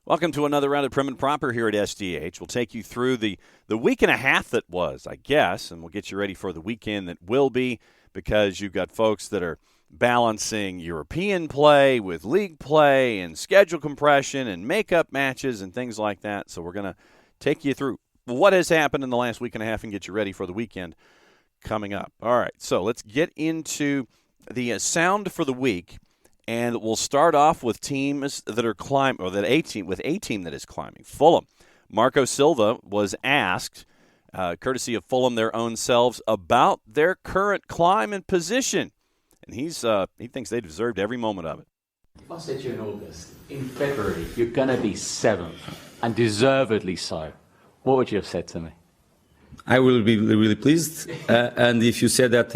Welcome to another round of Prim and Proper here at SDH. We'll take you through the week and a half that was, I guess, and we'll get you ready for the weekend that will be, because you've got folks that are balancing European play with league play and schedule compression and makeup matches and things like that. So we're going to take you through what has happened in the last week and a half and get you ready for the weekend coming up. All right, so let's get into the sound for the week. And we'll start off with teams that are climbing, or a team that is climbing. Fulham. Marco Silva was asked, courtesy of Fulham their own selves, about their current climb and position. And he thinks they deserved every moment of it. If I said to you in August, in February, you're going to be 7th, and deservedly so, what would you have said to me? I will be really pleased, and if you said that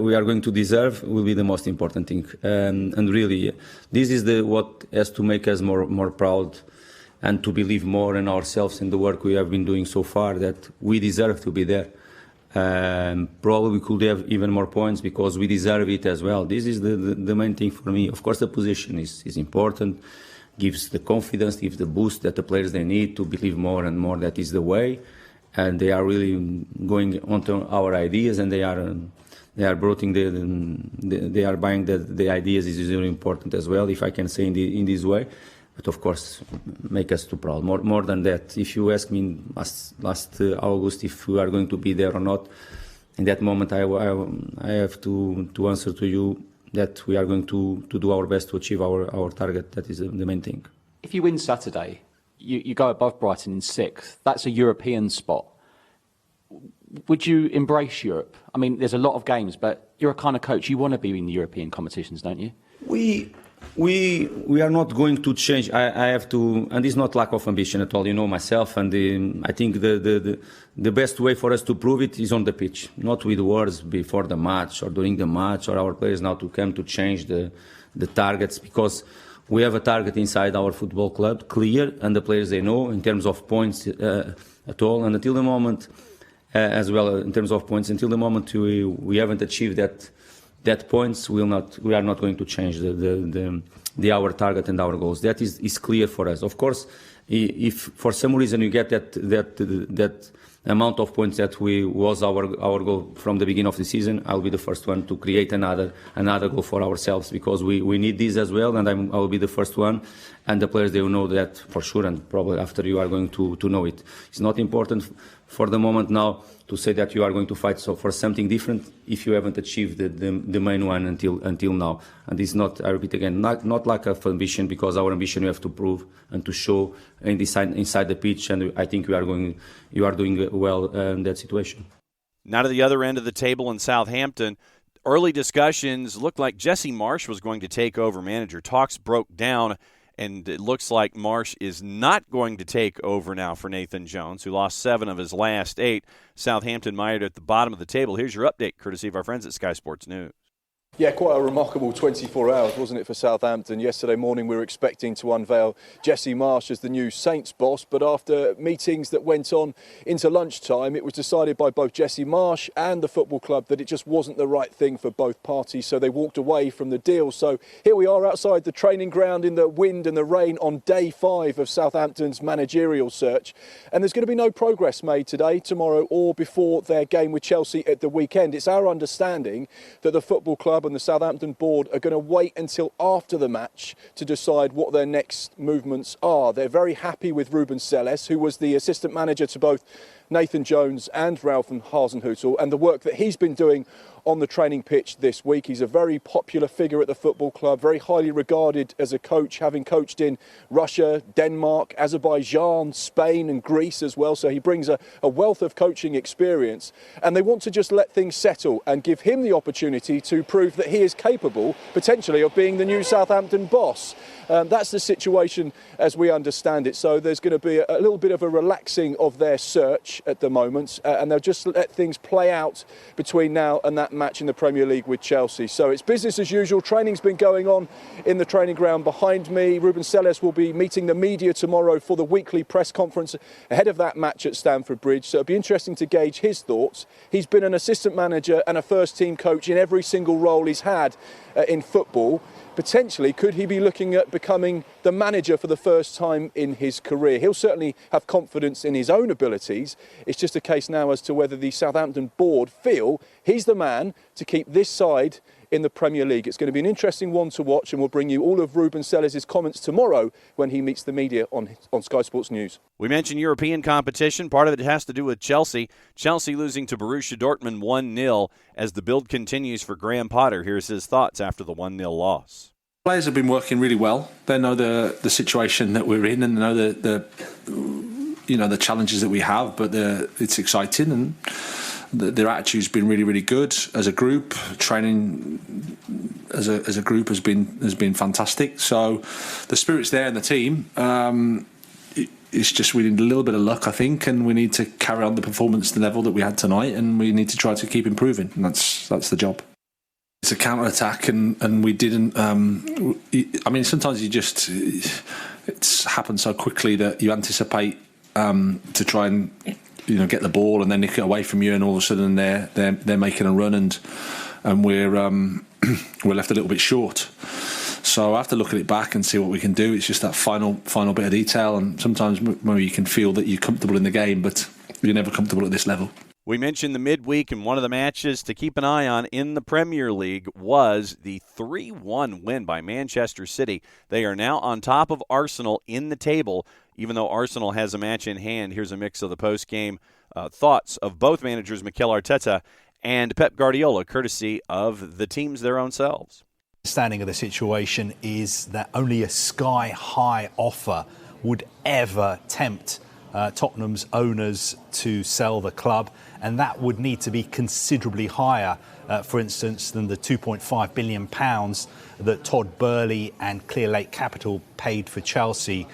we are going to deserve, will be the most important thing. And really, this is what has to make us more proud, and to believe more in ourselves and the work we have been doing so far, that we deserve to be there. Probably we could have even more points because we deserve it as well. This is the main thing for me. Of course, the position is important, gives the confidence, gives the boost that the players they need to believe more and more that is the way. And they are really going onto our ideas, and they are bringing they are buying the ideas. Is really important as well, if I can say in this way. But of course, make us too proud. More than that, if you ask me last August if we are going to be there or not, in that moment I have to answer to you that we are going to do our best to achieve our target. That is the main thing. If you win Saturday, you go above Brighton in 6th. That's a European spot. Would you embrace Europe? I mean, there's a lot of games, but you're a kind of coach. You want to be in European competitions, don't you? We are not going to change. I have to, and it's not lack of ambition at all. You know myself, and I think the best way for us to prove it is on the pitch, not with words before the match or during the match, or our players now to come to change the targets, because we have a target inside our football club, clear, and the players they know in terms of points at all. And until the moment, as well in terms of points, until the moment we haven't achieved that points, we are not going to change our target and our goals. That is clear for us. Of course, if for some reason you get that amount of points that was our goal from the beginning of the season, I'll be the first one to create another goal for ourselves, because we need this as well, and I will be the first one, and the players, they will know that for sure, and probably after you are going to know it. It's not important for the moment now to say that you are going to fight for something different if you haven't achieved the main one until now. And it's not, I repeat again, not lack of ambition, because our ambition we have to prove and to show inside the pitch, and I think you are doing well in that situation. Now to the other end of the table in Southampton, early discussions looked like Jesse Marsch was going to take over manager. Talks broke down, and it looks like Marsch is not going to take over now for Nathan Jones, who lost 7 of his last 8. Southampton mired at the bottom of the table. Here's your update, courtesy of our friends at Sky Sports News. Yeah, quite a remarkable 24 hours, wasn't it, for Southampton? Yesterday morning we were expecting to unveil Jesse Marsch as the new Saints boss, but after meetings that went on into lunchtime, it was decided by both Jesse Marsch and the football club that it just wasn't the right thing for both parties, so they walked away from the deal. So here we are outside the training ground in the wind and the rain on day 5 of Southampton's managerial search, and there's going to be no progress made today, tomorrow or before their game with Chelsea at the weekend. It's our understanding that the football club and the Southampton board are going to wait until after the match to decide what their next movements are. They're very happy with Ruben Selles, who was the assistant manager to both Nathan Jones and Ralph Hasenhüttl, and the work that he's been doing on the training pitch this week. He's a very popular figure at the football club, very highly regarded as a coach, having coached in Russia, Denmark, Azerbaijan, Spain and Greece as well. So he brings a wealth of coaching experience, and they want to just let things settle and give him the opportunity to prove that he is capable, potentially, of being the new Southampton boss. That's the situation as we understand it. So there's going to be a little bit of a relaxing of their search at the moment, and they'll just let things play out between now and that match in the Premier League with Chelsea. So it's business as usual. Training's been going on in the training ground behind me. Ruben Selles will be meeting the media tomorrow for the weekly press conference ahead of that match at Stamford Bridge. So it'll be interesting to gauge his thoughts. He's been an assistant manager and a first team coach in every single role he's had in football. potentially, could he be looking at becoming the manager for the first time in his career? He'll certainly have confidence in his own abilities. It's just a case now as to whether the Southampton board feel he's the man to keep this side in the Premier League. It's going to be an interesting one to watch, and we'll bring you all of Ruben Sellers' comments tomorrow when he meets the media on Sky Sports News. We mentioned European competition. Part of it has to do with Chelsea. Chelsea losing to Borussia Dortmund 1-0 as the build continues for Graham Potter. Here's his thoughts after the 1-0 loss. Players have been working really well. They know the situation that we're in, and they know the challenges that we have. But it's exciting, and their attitude's been really, really good as a group. Training as a group has been fantastic. So the spirit's there in the team. It's just we need a little bit of luck, I think, and we need to carry on the performance to the level that we had tonight, and we need to try to keep improving. And that's the job. It's a counter-attack, and we didn't. Sometimes it's happened so quickly that you anticipate to try and get the ball and then nick it away from you, and all of a sudden they're making a run, and we're left a little bit short. So I have to look at it back and see what we can do. It's just that final bit of detail, and sometimes maybe you can feel that you're comfortable in the game, but you're never comfortable at this level. We mentioned the midweek, and one of the matches to keep an eye on in the Premier League was the 3-1 win by Manchester City. They are now on top of Arsenal in the table, even though Arsenal has a match in hand. Here's a mix of the post-game thoughts of both managers, Mikel Arteta and Pep Guardiola, courtesy of the teams their own selves. Understanding of the situation is that only a sky-high offer would ever tempt Tottenham's owners to sell the club, and that would need to be considerably higher, for instance, than the £2.5 billion that Todd Burley and Clearlake Capital paid for Chelsea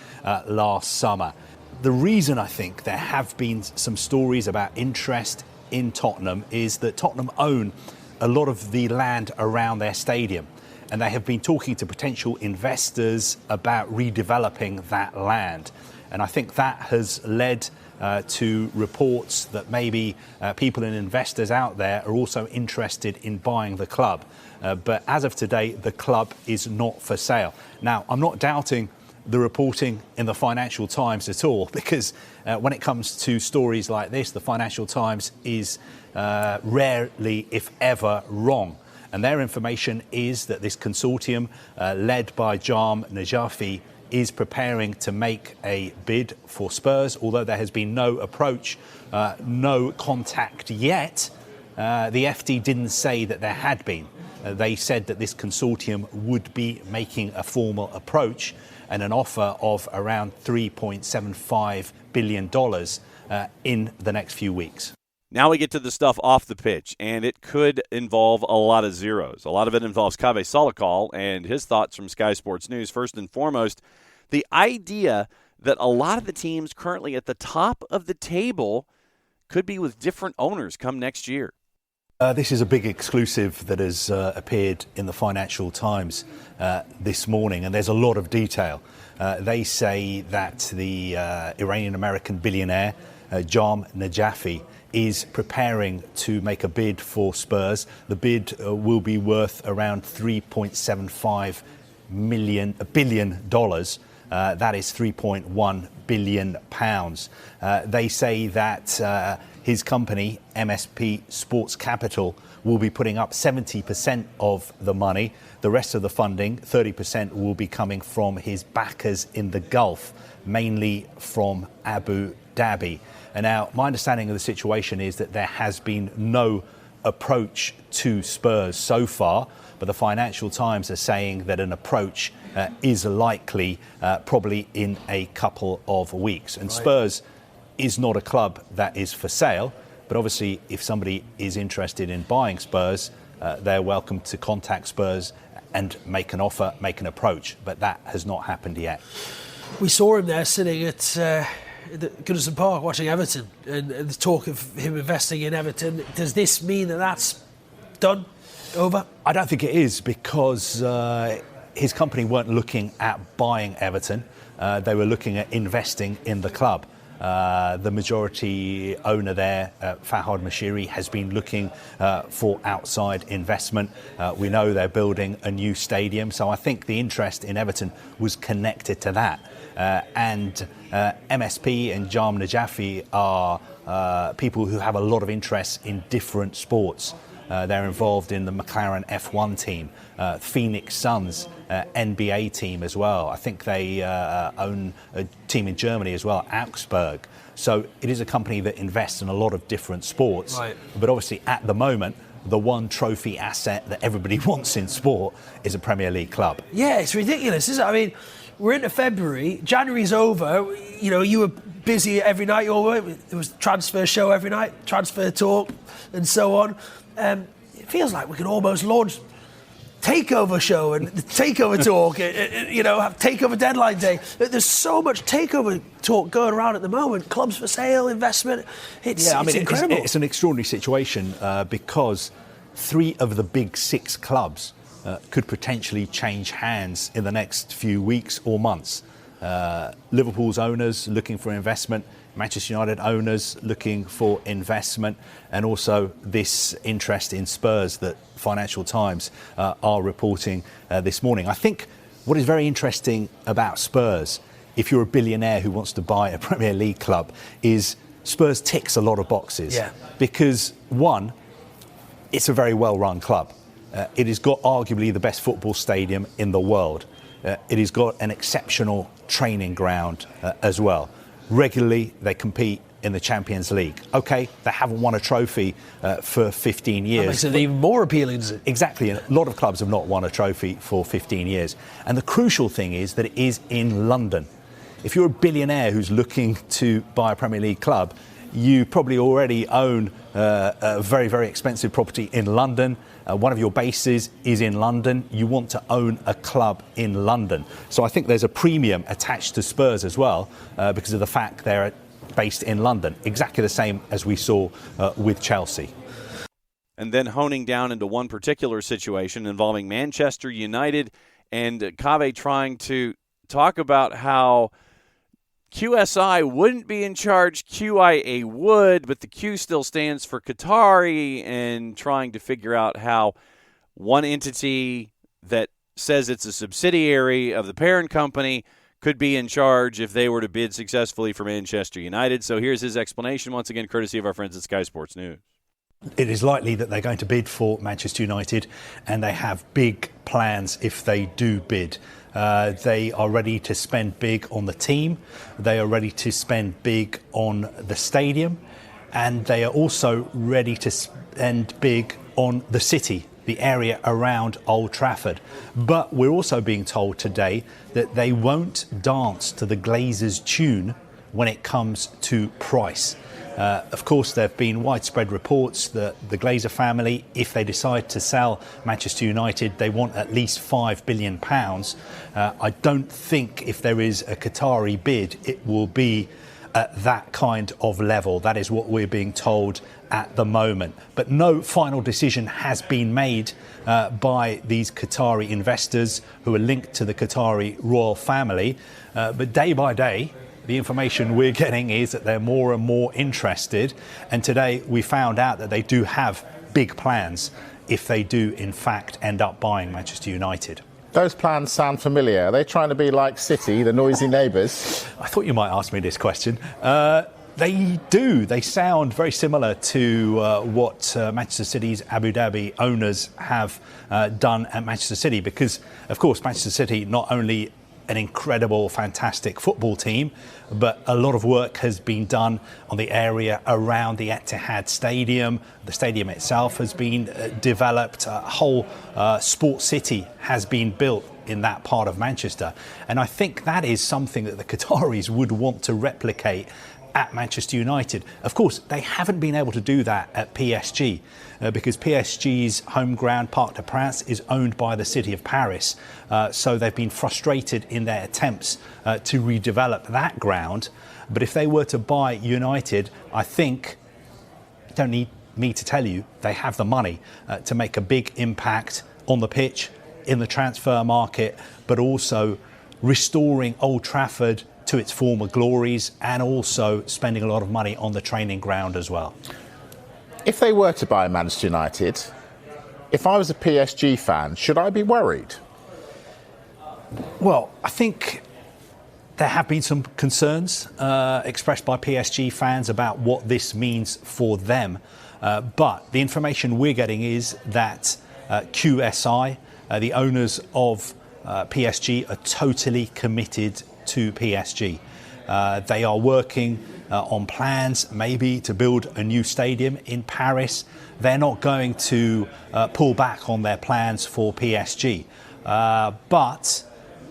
last summer. The reason I think there have been some stories about interest in Tottenham is that Tottenham own a lot of the land around their stadium, and they have been talking to potential investors about redeveloping that land. And I think that has led to reports that maybe people and investors out there are also interested in buying the club. But as of today, the club is not for sale. Now, I'm not doubting the reporting in the Financial Times at all, because when it comes to stories like this, the Financial Times is rarely, if ever, wrong. And their information is that this consortium, led by Jam Najafi, is preparing to make a bid for Spurs, although there has been no approach, no contact yet. The FT didn't say that there had been. They said that this consortium would be making a formal approach and an offer of around $3.75 billion in the next few weeks. Now we get to the stuff off the pitch, and it could involve a lot of zeros. A lot of it involves Kaveh Solakal and his thoughts from Sky Sports News. First and foremost, the idea that a lot of the teams currently at the top of the table could be with different owners come next year. This is a big exclusive that has appeared in the Financial Times this morning, and there's a lot of detail. They say that the Iranian-American billionaire Jam Najafi is preparing to make a bid for Spurs. The bid will be worth around $3.75 billion. That is £3.1 billion. They say that his company, MSP Sports Capital, will be putting up 70% of the money. The rest of the funding, 30%, will be coming from his backers in the Gulf, mainly from Abu Dhabi. And now, my understanding of the situation is that there has been no approach to Spurs so far, but the Financial Times are saying that an approach is likely probably in a couple of weeks. And Spurs is not a club that is for sale, but obviously if somebody is interested in buying Spurs, they're welcome to contact Spurs and make an offer, make an approach, but that has not happened yet. We saw him there sitting at Goodison Park watching Everton, and the talk of him investing in Everton. Does this mean that that's done, over? I don't think it is, because his company weren't looking at buying Everton. They were looking at investing in the club. The majority owner there, Fahad Mashiri, has been looking for outside investment. We know they're building a new stadium, so I think the interest in Everton was connected to that. And MSP and Jam Najafi are people who have a lot of interest in different sports. They're involved in the McLaren F1 team, Phoenix Suns NBA team as well. I think they own a team in Germany as well, Augsburg. So it is a company that invests in a lot of different sports. Right. But obviously at the moment, the one trophy asset that everybody wants in sport is a Premier League club. Yeah, it's ridiculous, isn't it? I mean, we're into February, January's over, you know, you were busy every night, there was transfer show every night, transfer talk and so on. It feels like we can almost launch takeover show and the takeover talk, you know, have takeover deadline day. There's so much takeover talk going around at the moment. Clubs for sale, investment. It's incredible. It's an extraordinary situation because 3 of the big 6 clubs could potentially change hands in the next few weeks or months. Liverpool's owners looking for investment, Manchester United owners looking for investment, and also this interest in Spurs that Financial Times are reporting this morning. I think what is very interesting about Spurs, if you're a billionaire who wants to buy a Premier League club, is Spurs ticks a lot of boxes. Yeah. Because, one, it's a very well-run club. It has got arguably the best football stadium in the world. It has got an exceptional training ground as well. Regularly, they compete in the Champions League. OK, they haven't won a trophy for 15 years. That makes it even more appealing, doesn't it? Exactly. And a lot of clubs have not won a trophy for 15 years. And the crucial thing is that it is in London. If you're a billionaire who's looking to buy a Premier League club, you probably already own a very, very expensive property in London. One of your bases is in London. You want to own a club in London. So I think there's a premium attached to Spurs as well because of the fact they're based in London. Exactly the same as we saw with Chelsea. And then honing down into one particular situation involving Manchester United and Kave trying to talk about how QSI wouldn't be in charge, QIA would, but the Q still stands for Qatari, and trying to figure out how one entity that says it's a subsidiary of the parent company could be in charge if they were to bid successfully for Manchester United. So here's his explanation, once again, courtesy of our friends at Sky Sports News. It is likely that they're going to bid for Manchester United, and they have big plans if they do bid. They are ready to spend big on the team. They are ready to spend big on the stadium. And they are also ready to spend big on the city, the area around Old Trafford. But we're also being told today that they won't dance to the Glazers' tune when it comes to price. Of course, there have been widespread reports that the Glazer family, if they decide to sell Manchester United, they want at least £5 billion. I don't think if there is a Qatari bid, it will be at that kind of level. That is what we're being told at the moment. But no final decision has been made by these Qatari investors who are linked to the Qatari royal family. But day by day, the information we're getting is that they're more and more interested. And today we found out that they do have big plans if they do, in fact, end up buying Manchester United. Those plans sound familiar. Are they trying to be like City, the noisy neighbours? I thought you might ask me this question. They do. They sound very similar to what Manchester City's Abu Dhabi owners have done at Manchester City. Because, of course, Manchester City not only an incredible, fantastic football team, but a lot of work has been done on the area around the Etihad Stadium. The stadium itself has been developed. A whole sports city has been built in that part of Manchester. And I think that is something that the Qataris would want to replicate at Manchester United. Of course, they haven't been able to do that at PSG because PSG's home ground, Parc des Princes, is owned by the city of Paris. So they've been frustrated in their attempts to redevelop that ground. But if they were to buy United, I think, you don't need me to tell you, they have the money to make a big impact on the pitch, in the transfer market, but also restoring Old Trafford to its former glories, and also spending a lot of money on the training ground as well. If they were to buy Manchester United, if I was a PSG fan, should I be worried? Well, I think there have been some concerns expressed by PSG fans about what this means for them. But the information we're getting is that QSI, the owners of PSG, are totally committed to PSG. They are working on plans maybe to build a new stadium in Paris. They're not going to pull back on their plans for PSG. But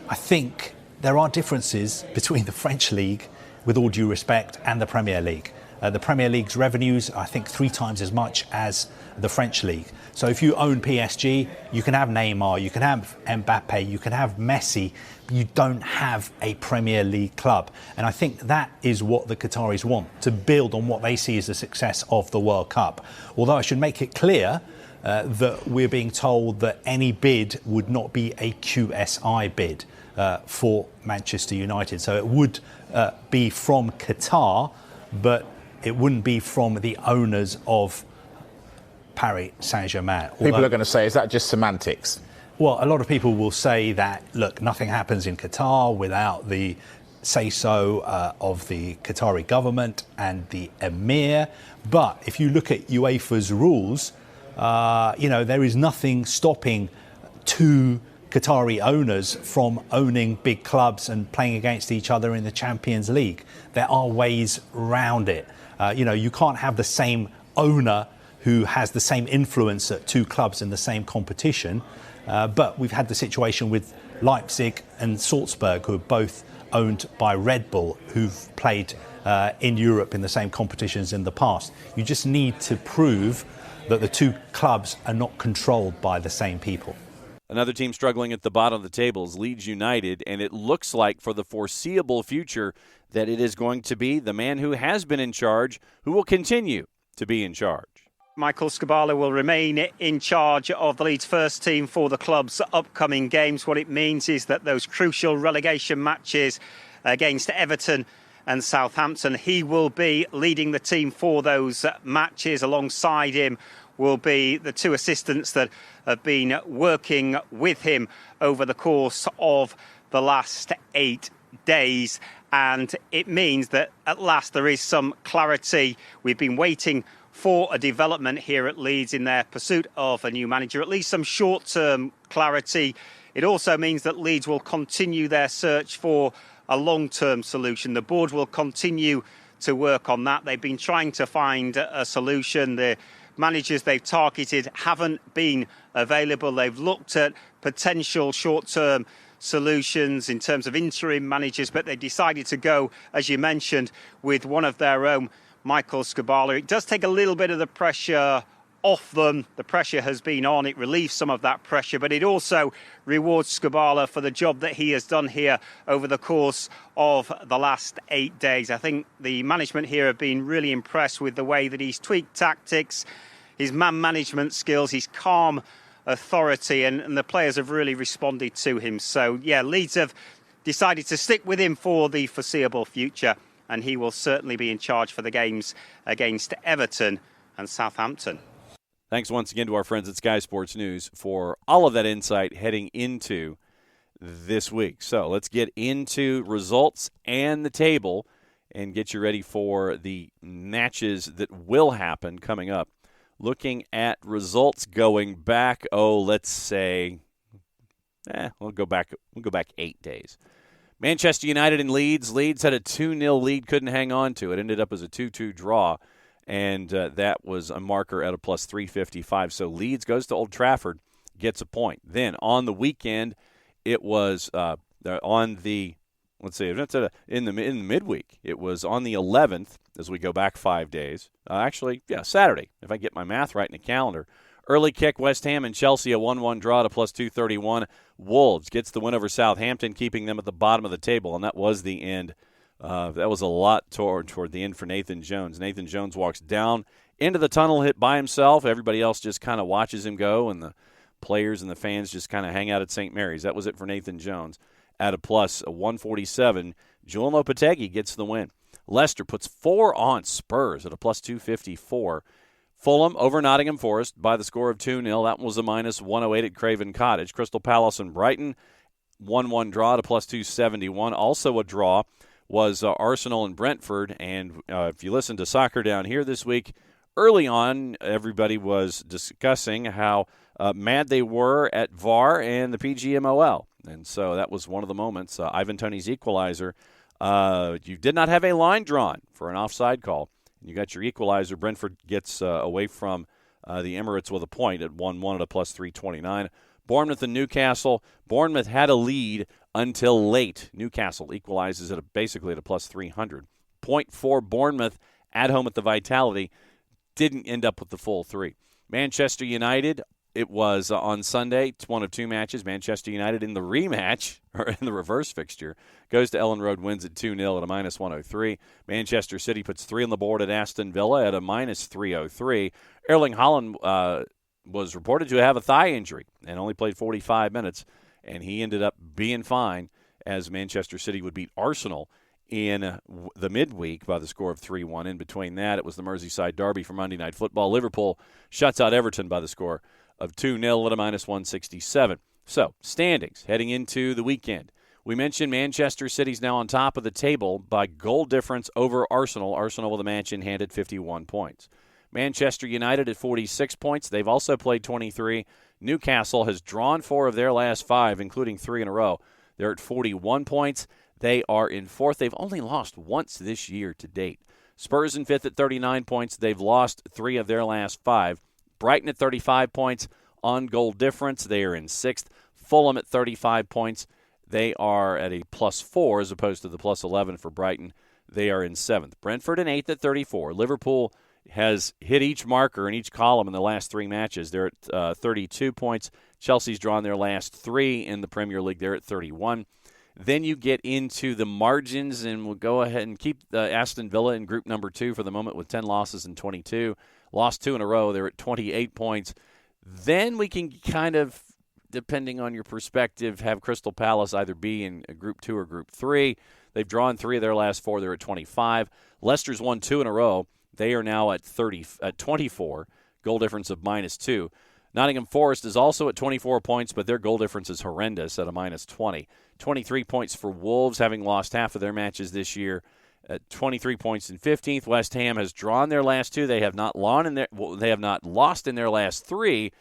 I think there are differences between the French League, with all due respect, and the Premier League. The Premier League's revenues, I think, 3 times as much as the French League. So if you own PSG, you can have Neymar, you can have Mbappe, you can have Messi. You don't have a Premier League club. And I think that is what the Qataris want, to build on what they see as the success of the World Cup. Although I should make it clear that we're being told that any bid would not be a QSI bid for Manchester United. So it would be from Qatar, but it wouldn't be from the owners of Paris Saint-Germain. People are going to say, is that just semantics? Well, a lot of people will say that, look, nothing happens in Qatar without the say-so of the Qatari government and the Emir. But if you look at UEFA's rules, there is nothing stopping two Qatari owners from owning big clubs and playing against each other in the Champions League. There are ways around it. You can't have the same owner who has the same influence at two clubs in the same competition. But we've had the situation with Leipzig and Salzburg, who are both owned by Red Bull, who've played in Europe in the same competitions in the past. You just need to prove that the two clubs are not controlled by the same people. Another team struggling at the bottom of the table is Leeds United, and it looks like for the foreseeable future that it is going to be the man who has been in charge who will continue to be in charge. Michael Skubala will remain in charge of the Leeds first team for the club's upcoming games. What it means is that those crucial relegation matches against Everton and Southampton, he will be leading the team for those matches. Alongside him will be the two assistants that have been working with him over the course of the last 8 days. And it means that at last there is some clarity. We've been waiting for a development here at Leeds in their pursuit of a new manager, at least some short-term clarity. It also means that Leeds will continue their search for a long-term solution. The board will continue to work on that. They've been trying to find a solution. The managers they've targeted haven't been available. They've looked at potential short-term solutions in terms of interim managers, but they decided to go, as you mentioned, with one of their own, Michael Skubala. It does take a little bit of the pressure off them. The pressure has been on. It relieves some of that pressure, but it also rewards Skubala for the job that he has done here over the course of the last 8 days. I think the management here have been really impressed with the way that he's tweaked tactics, his man management skills, his calm authority, and the players have really responded to him. So, yeah, Leeds have decided to stick with him for the foreseeable future, and he will certainly be in charge for the games against Everton and Southampton. Thanks once again to our friends at Sky Sports News for all of that insight heading into this week. So let's get into results and the table and get you ready for the matches that will happen coming up. Looking at results going back, let's say, we'll go back 8 days. Manchester United and Leeds. Leeds had a 2-0 lead, couldn't hang on to it. Ended up as a 2-2 draw, and that was a marker at a plus 355. So Leeds goes to Old Trafford, gets a point. Then on the weekend, it was on the, in the midweek. It was on the 11th as we go back 5 days. Saturday, if I get my math right in the calendar. Early kick, West Ham and Chelsea, a 1-1 draw to plus 231. Wolves gets the win over Southampton, keeping them at the bottom of the table, and that was the end. That was a lot toward the end for Nathan Jones. Nathan Jones walks down into the tunnel, hit by himself. Everybody else just kind of watches him go, and the players and the fans just kind of hang out at St. Mary's. That was it for Nathan Jones. At a plus 147, Julian Lopetegui gets the win. Leicester puts 4 on Spurs at a plus 254. Fulham over Nottingham Forest by the score of 2-0. That was a minus 108 at Craven Cottage. Crystal Palace and Brighton, 1-1 draw at a plus 271. Also a draw was Arsenal and Brentford. And if you listen to Soccer Down Here this week, early on, everybody was discussing how mad they were at VAR and the PGMOL. And so that was one of the moments. Ivan Toney's equalizer. You did not have a line drawn for an offside call. You got your equalizer. Brentford gets away from the Emirates with a point at 1-1 at a plus 329. Bournemouth and Newcastle. Bournemouth had a lead until late. Newcastle equalizes at basically at a plus 300. Point for Bournemouth at home at the Vitality. Didn't end up with the full 3. Manchester United, it was on Sunday. It's one of 2 matches. Manchester United in the rematch, or in the reverse fixture, goes to Ellen Road, wins at 2-0 at a minus 103. Manchester City puts 3 on the board at Aston Villa at a minus 303. Erling Haaland was reported to have a thigh injury and only played 45 minutes, and he ended up being fine as Manchester City would beat Arsenal in the midweek by the score of 3-1. In between that, it was the Merseyside derby for Monday Night Football. Liverpool shuts out Everton by the score of 2-0 at a minus 167. So, standings heading into the weekend. We mentioned Manchester City's now on top of the table by goal difference over Arsenal. Arsenal with a match in hand at 51 points. Manchester United at 46 points. They've also played 23. Newcastle has drawn 4 of their last 5, including 3 in a row. They're at 41 points. They are in 4th. They've only lost once this year to date. Spurs in 5th at 39 points. They've lost 3 of their last 5. Brighton at 35 points on goal difference. They are in 6th. Fulham at 35 points. They are at a plus 4 as opposed to the plus 11 for Brighton. They are in 7th. Brentford in 8th at 34. Liverpool has hit each marker in each column in the last 3 matches. They're at 32 points. Chelsea's drawn their last 3 in the Premier League. They're at 31. Then you get into the margins, and we'll go ahead and keep Aston Villa in group number 2 for the moment with 10 losses and 22. Lost 2 in a row. They're at 28 points. Then we can kind of, depending on your perspective, have Crystal Palace either be in group 2 or group 3. They've drawn 3 of their last 4. They're at 25. Leicester's won 2 in a row. They are now at 24, goal difference of minus 2. Nottingham Forest is also at 24 points, but their goal difference is horrendous at a minus 20. 23 points for Wolves, having lost half of their matches this year. At 23 points in 15th. West Ham has drawn their last 2. They have not lost in their last 3.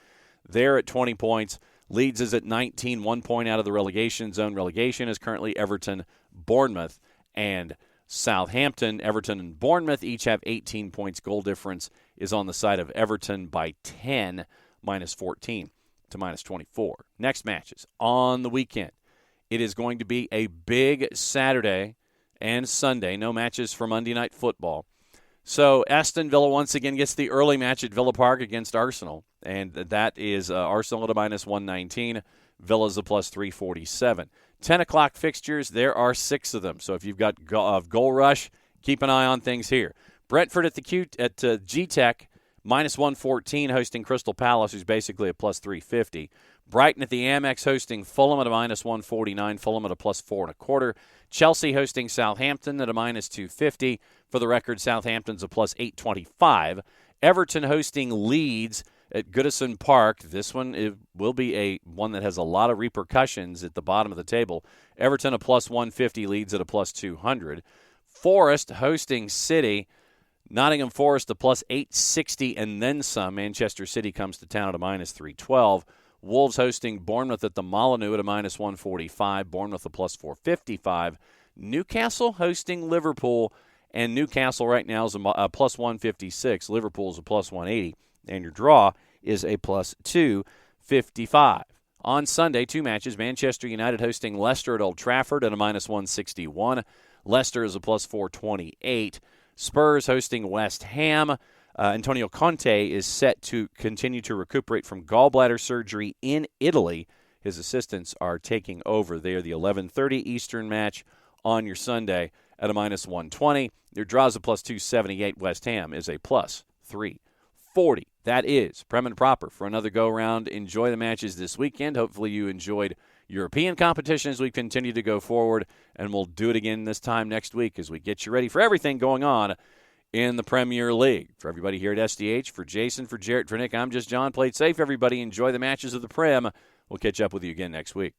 They're at 20 points. Leeds is at 19, 1 point out of the relegation zone. Relegation is currently Everton, Bournemouth, and Southampton. Everton and Bournemouth each have 18 points. Goal difference is on the side of Everton by 10, minus 14 to minus 24. Next matches on the weekend. It is going to be a big Saturday and Sunday. No matches for Monday Night Football. So Aston Villa once again gets the early match at Villa Park against Arsenal, and that is Arsenal at a minus 119. Villa's a plus 347. 10 o'clock fixtures, there are 6 of them. So if you've got Goal Rush, keep an eye on things here. Brentford at G-Tech, minus 114, hosting Crystal Palace, who's basically a plus 350. Brighton at the Amex hosting Fulham at a minus 149. Fulham at a plus 4.25. Chelsea hosting Southampton at a minus 250. For the record, Southampton's a plus 825. Everton hosting Leeds at Goodison Park. This one will be one that has a lot of repercussions at the bottom of the table. Everton a plus 150, Leeds at a plus 200. Forest hosting City. Nottingham Forest a plus 860 and then some. Manchester City comes to town at a minus 312. Wolves hosting Bournemouth at the Molineux at a minus 145. Bournemouth a plus 455. Newcastle hosting Liverpool, and Newcastle right now is a plus 156. Liverpool is a plus 180, and your draw is a plus 255. On Sunday, 2 matches. Manchester United hosting Leicester at Old Trafford at a minus 161. Leicester is a plus 428. Spurs hosting West Ham. Antonio Conte is set to continue to recuperate from gallbladder surgery in Italy. His assistants are taking over. They are the 11:30 Eastern match on your Sunday at a minus 120. Their draws a plus 278. West Ham is a plus 340. That is Prem and Proper for another go-round. Enjoy the matches this weekend. Hopefully you enjoyed European competition as we continue to go forward, and we'll do it again this time next week as we get you ready for everything going on in the Premier League. For everybody here at SDH, for Jason, for Jarrett, for Nick, I'm just John. Play it safe, everybody. Enjoy the matches of the Prem. We'll catch up with you again next week.